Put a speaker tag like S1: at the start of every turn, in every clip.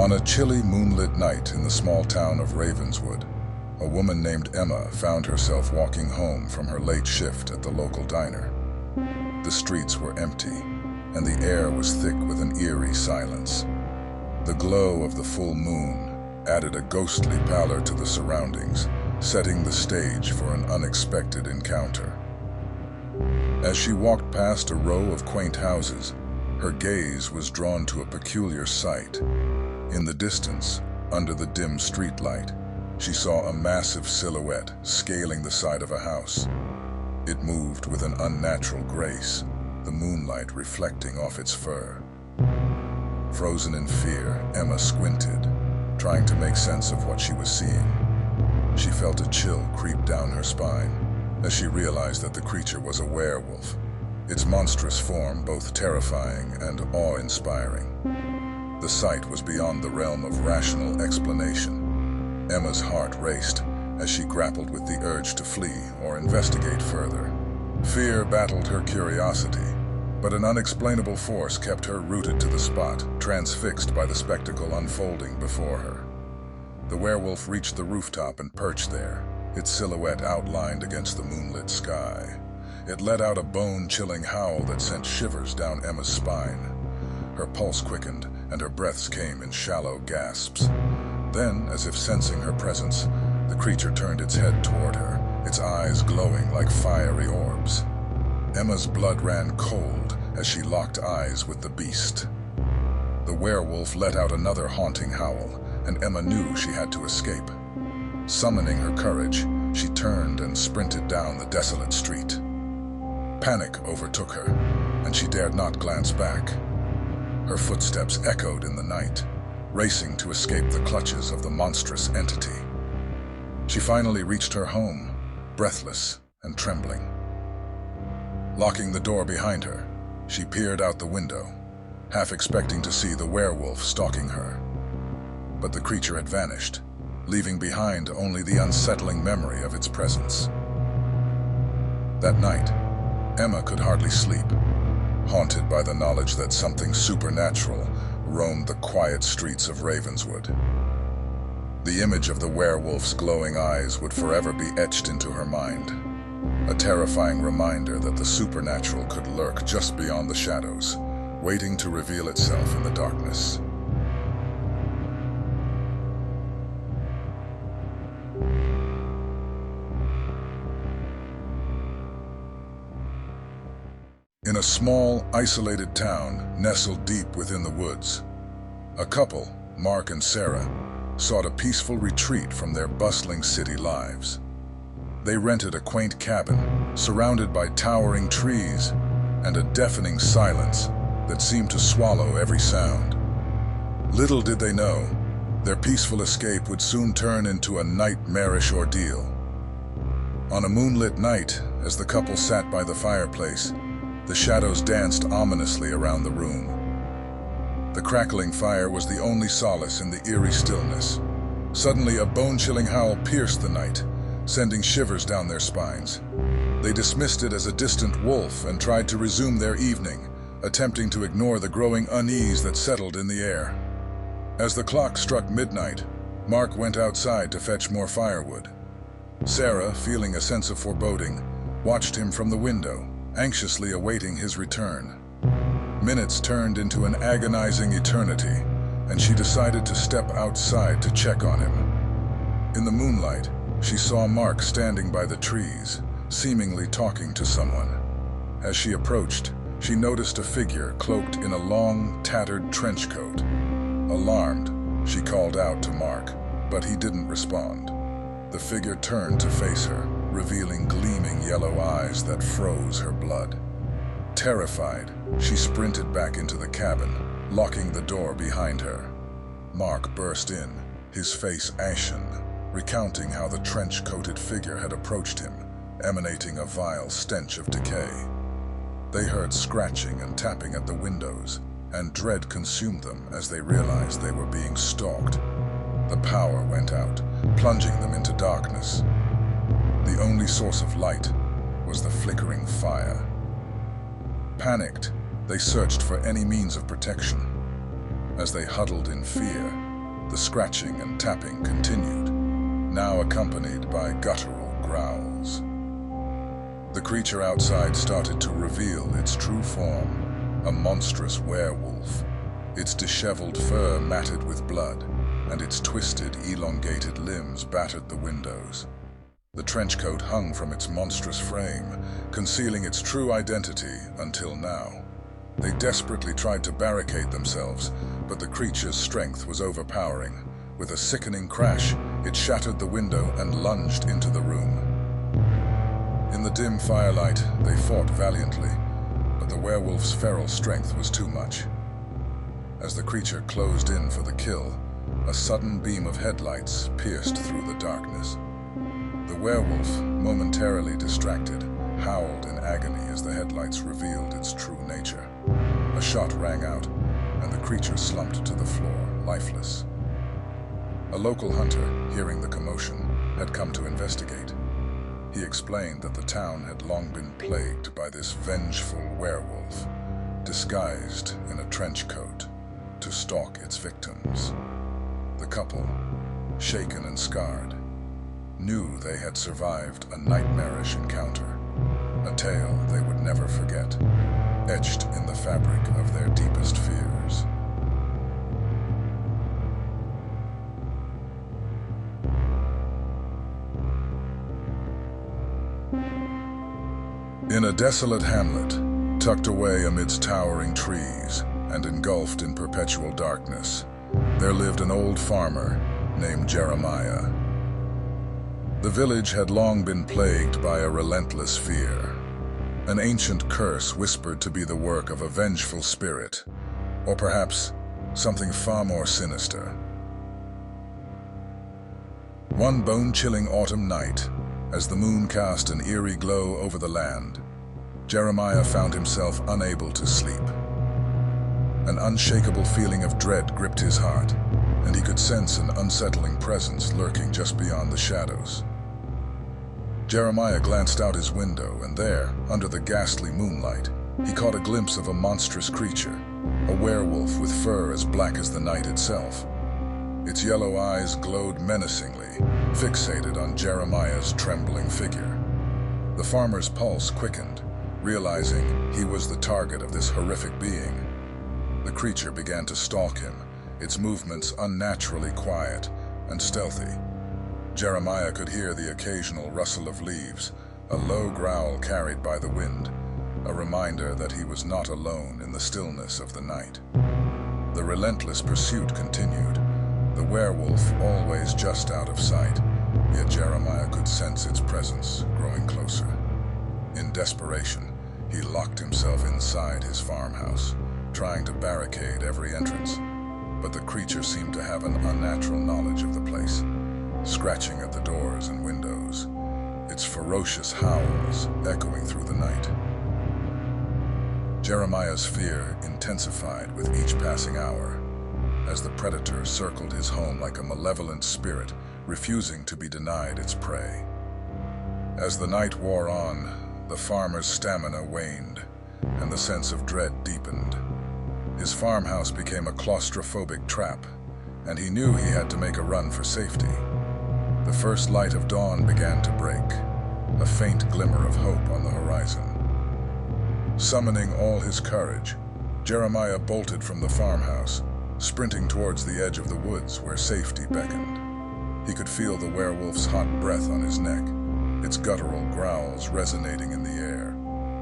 S1: On a chilly, moonlit night in the small town of Ravenswood, a woman named Emma found herself walking home from her late shift at the local diner. The streets were empty, and the air was thick with an eerie silence. The glow of the full moon added a ghostly pallor to the surroundings, setting the stage for an unexpected encounter. As she walked past a row of quaint houses, her gaze was drawn to a peculiar sight. In the distance, under the dim streetlight, she saw a massive silhouette scaling the side of a house. It moved with an unnatural grace, the moonlight reflecting off its fur. Frozen in fear, Emma squinted, trying to make sense of what she was seeing. She felt a chill creep down her spine as she realized that the creature was a werewolf, its monstrous form both terrifying and awe-inspiring. The sight was beyond the realm of rational explanation. Emma's heart raced as she grappled with the urge to flee or investigate further. Fear battled her curiosity, but an unexplainable force kept her rooted to the spot, transfixed by the spectacle unfolding before her. The werewolf reached the rooftop and perched there, its silhouette outlined against the moonlit sky. It let out a bone-chilling howl that sent shivers down Emma's spine. Her pulse quickened, and her breaths came in shallow gasps. Then, as if sensing her presence, the creature turned its head toward her, its eyes glowing like fiery orbs. Emma's blood ran cold as she locked eyes with the beast. The werewolf let out another haunting howl, and Emma knew she had to escape. Summoning her courage, she turned and sprinted down the desolate street. Panic overtook her, and she dared not glance back. Her footsteps echoed in the night, racing to escape the clutches of the monstrous entity. She finally reached her home, breathless and trembling. Locking the door behind her, she peered out the window, half expecting to see the werewolf stalking her. But the creature had vanished, leaving behind only the unsettling memory of its presence. That night, Emma could hardly sleep, haunted by the knowledge that something supernatural roamed the quiet streets of Ravenswood. The image of the werewolf's glowing eyes would forever be etched into her mind, a terrifying reminder that the supernatural could lurk just beyond the shadows, waiting to reveal itself in the darkness. In a small, isolated town nestled deep within the woods, a couple, Mark and Sarah, sought a peaceful retreat from their bustling city lives. They rented a quaint cabin, surrounded by towering trees and a deafening silence that seemed to swallow every sound. Little did they know, their peaceful escape would soon turn into a nightmarish ordeal. On a moonlit night, as the couple sat by the fireplace, the shadows danced ominously around the room. The crackling fire was the only solace in the eerie stillness. Suddenly, a bone-chilling howl pierced the night, sending shivers down their spines. They dismissed it as a distant wolf and tried to resume their evening, attempting to ignore the growing unease that settled in the air. As the clock struck midnight, Mark went outside to fetch more firewood. Sarah, feeling a sense of foreboding, watched him from the window, anxiously awaiting his return. Minutes turned into an agonizing eternity, and she decided to step outside to check on him. In the moonlight, she saw Mark standing by the trees, seemingly talking to someone. As she approached, she noticed a figure cloaked in a long, tattered trench coat. Alarmed, she called out to Mark, but he didn't respond. The figure turned to face her, revealing gleaming yellow eyes that froze her blood. Terrified, she sprinted back into the cabin, locking the door behind her. Mark burst in, his face ashen, recounting how the trench-coated figure had approached him, emanating a vile stench of decay. They heard scratching and tapping at the windows, and dread consumed them as they realized they were being stalked. The power went out, plunging them into darkness. The only source of light was the flickering fire. Panicked, they searched for any means of protection. As they huddled in fear, The scratching and tapping continued, now accompanied by guttural growls. The creature outside started to reveal its true form, a monstrous werewolf, its disheveled fur matted with blood, and its twisted, elongated limbs battered the windows. The trench coat hung from its monstrous frame, concealing its true identity until now. They desperately tried to barricade themselves, but the creature's strength was overpowering. With a sickening crash, it shattered the window and lunged into the room. In the dim firelight, they fought valiantly, but the werewolf's feral strength was too much. As the creature closed in for the kill, a sudden beam of headlights pierced through the darkness. The werewolf, momentarily distracted, howled in agony as the headlights revealed its true nature. A shot rang out, and the creature slumped to the floor, lifeless. A local hunter, hearing the commotion, had come to investigate. He explained that the town had long been plagued by this vengeful werewolf, disguised in a trench coat, to stalk its victims. The couple, shaken and scarred, knew they had survived a nightmarish encounter, a tale they would never forget, etched in the fabric of their deepest fears. In a desolate hamlet, tucked away amidst towering trees and engulfed in perpetual darkness, there lived an old farmer named Jeremiah. The village had long been plagued by a relentless fear, an ancient curse whispered to be the work of a vengeful spirit, or perhaps something far more sinister. One bone-chilling autumn night, as the moon cast an eerie glow over the land, Jeremiah found himself unable to sleep. An unshakable feeling of dread gripped his heart, and he could sense an unsettling presence lurking just beyond the shadows. Jeremiah glanced out his window, and there, under the ghastly moonlight, he caught a glimpse of a monstrous creature, a werewolf with fur as black as the night itself. Its yellow eyes glowed menacingly, fixated on Jeremiah's trembling figure. The farmer's pulse quickened, realizing he was the target of this horrific being. The creature began to stalk him, its movements unnaturally quiet and stealthy. Jeremiah could hear the occasional rustle of leaves, a low growl carried by the wind, a reminder that he was not alone in the stillness of the night. The relentless pursuit continued, the werewolf always just out of sight, yet Jeremiah could sense its presence growing closer. In desperation, he locked himself inside his farmhouse, trying to barricade every entrance, but the creature seemed to have an unnatural knowledge of the place, scratching at the doors and windows, its ferocious howls echoing through the night. Jeremiah's fear intensified with each passing hour, as the predator circled his home like a malevolent spirit, refusing to be denied its prey. As the night wore on, the farmer's stamina waned, and the sense of dread deepened. His farmhouse became a claustrophobic trap, and he knew he had to make a run for safety. The first light of dawn began to break, a faint glimmer of hope on the horizon. Summoning all his courage, Jeremiah bolted from the farmhouse, sprinting towards the edge of the woods where safety beckoned. He could feel the werewolf's hot breath on his neck, its guttural growls resonating in the air,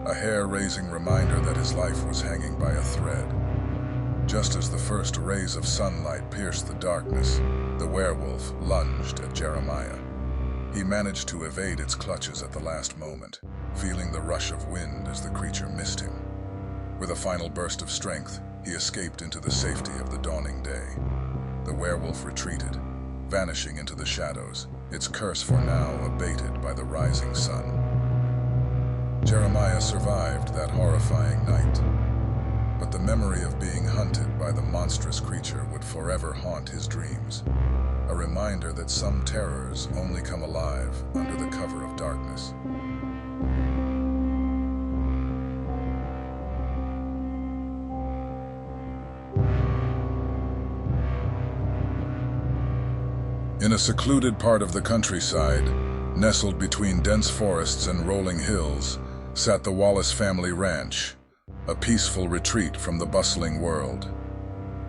S1: a hair-raising reminder that his life was hanging by a thread. Just as the first rays of sunlight pierced the darkness, the werewolf lunged at Jeremiah. He managed to evade its clutches at the last moment, feeling the rush of wind as the creature missed him. With a final burst of strength, he escaped into the safety of the dawning day. The werewolf retreated, vanishing into the shadows, its curse for now abated by the rising sun. Jeremiah survived that horrifying night, but the memory of being hunted by the monstrous creature would forever haunt his dreams, a reminder that some terrors only come alive under the cover of darkness. In a secluded part of the countryside, nestled between dense forests and rolling hills, sat the Wallace family ranch, a peaceful retreat from the bustling world.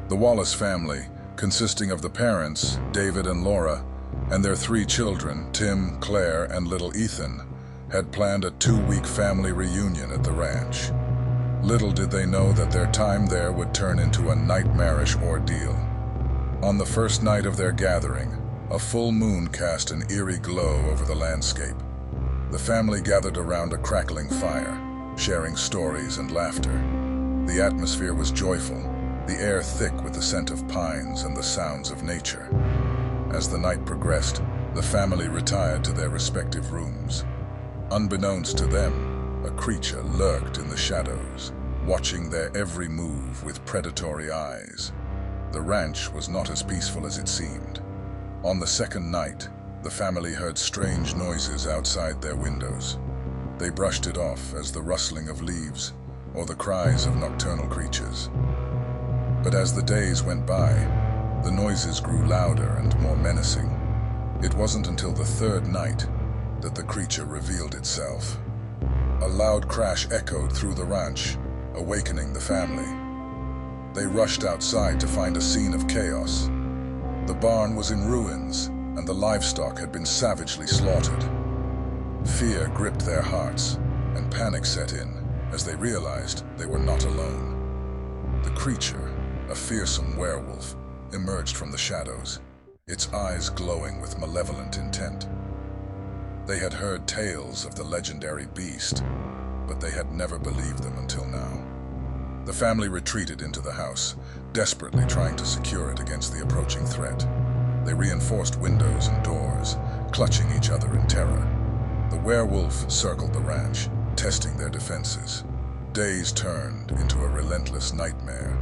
S1: The Wallace family, consisting of the parents, David and Laura, and their 3 children, Tim, Claire, and little Ethan, had planned a 2-week family reunion at the ranch. Little did they know that their time there would turn into a nightmarish ordeal. On the first night of their gathering, a full moon cast an eerie glow over the landscape. The family gathered around a crackling fire, sharing stories and laughter. The atmosphere was joyful, the air thick with the scent of pines and the sounds of nature. As the night progressed, the family retired to their respective rooms. Unbeknownst to them, a creature lurked in the shadows, watching their every move with predatory eyes. The ranch was not as peaceful as it seemed. On the second night, the family heard strange noises outside their windows. They brushed it off as the rustling of leaves or the cries of nocturnal creatures. But as the days went by, the noises grew louder and more menacing. It wasn't until the third night that the creature revealed itself. A loud crash echoed through the ranch, awakening the family. They rushed outside to find a scene of chaos. The barn was in ruins, and the livestock had been savagely slaughtered. Fear gripped their hearts, and panic set in as they realized they were not alone. The creature, a fearsome werewolf, emerged from the shadows, its eyes glowing with malevolent intent. They had heard tales of the legendary beast, but they had never believed them until now. The family retreated into the house, desperately trying to secure it against the approaching threat. They reinforced windows and doors, clutching each other in terror. The werewolf circled the ranch, testing their defenses. Days turned into a relentless nightmare.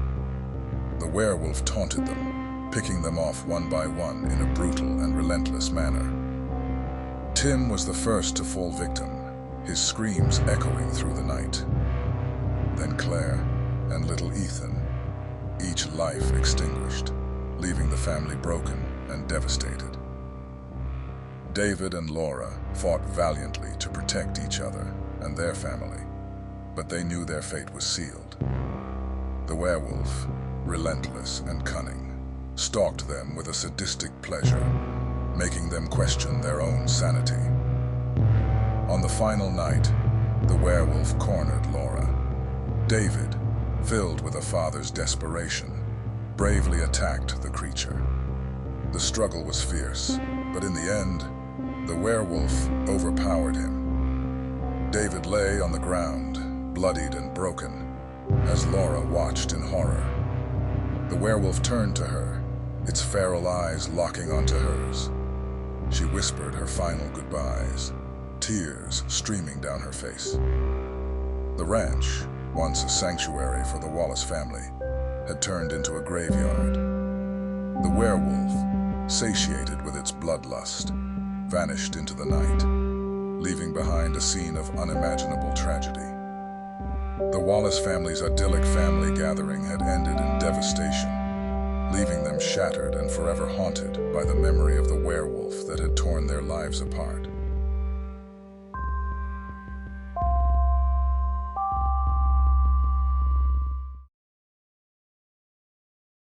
S1: The werewolf taunted them, picking them off one by one in a brutal and relentless manner. Tim was the first to fall victim, his screams echoing through the night. Then Claire and little Ethan, each life extinguished, leaving the family broken and devastated. David and Laura fought valiantly to protect each other and their family, but they knew their fate was sealed. The werewolf, relentless and cunning, stalked them with a sadistic pleasure, making them question their own sanity. On the final night, the werewolf cornered Laura. David, filled with a father's desperation, bravely attacked the creature. The struggle was fierce, but in the end, the werewolf overpowered him. David lay on the ground, bloodied and broken, as Laura watched in horror. The werewolf turned to her, its feral eyes locking onto hers. She whispered her final goodbyes, tears streaming down her face. The ranch, once a sanctuary for the Wallace family, had turned into a graveyard. The werewolf, satiated with its bloodlust, vanished into the night, leaving behind a scene of unimaginable tragedy. The Wallace family's idyllic family gathering had ended in devastation, leaving them shattered and forever haunted by the memory of the werewolf that had torn their lives apart.